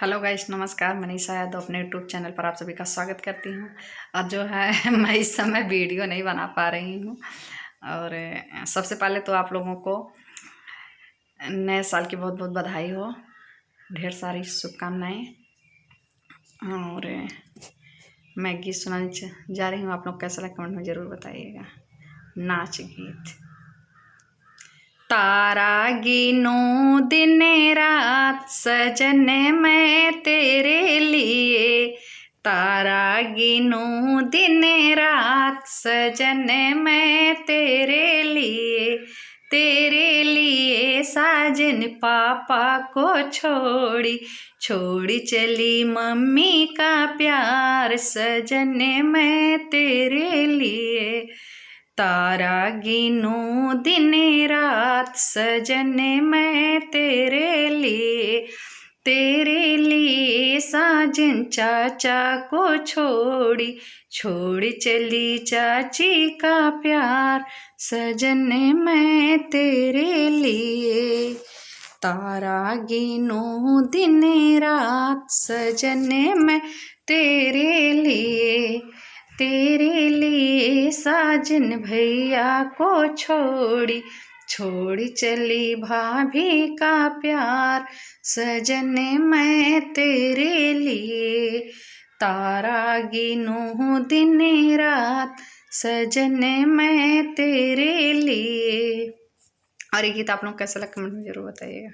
Hello guys, नमस्कार। मनीषा यादव अपने YouTube channel पर आप सभी का स्वागत करती हूँ। और जो है मैं इस समय वीडियो नहीं बना पा रही हूँ। और सबसे पहले तो आप लोगों को नए साल की बहुत बहुत बधाई हो, ढेर सारी शुभकामनाएं। और मैं गीत सुनाने जा रही हूँ, आप लोग कैसा लगा कमेंट में ज़रूर बताइएगा। नाच गीत। तारा गिनो दिन रात सजन मैं तेरे लिए, तारा गिनो दिन रात सजन मैं तेरे लिए साजन पापा को छोड़ी छोड़ी चली मम्मी का प्यार सजन मैं तेरे लिए। तारा गिनूं दिन रात सजन मैं तेरे लिए साजन चाचा को छोड़ी छोड़ी चली चाची का प्यार सजन मैं तेरे लिए। तारा गिनूं दिन रात सजन मैं तेरे लिए साजन भैया को छोड़ी छोड़ी चली भाभी का प्यार सजन मैं तेरे लिए। तारा गिनूं दिन रात सजन मैं तेरे लिए। और ये गीत आप लोग कैसा लगा कमेंट में जरूर बताइएगा।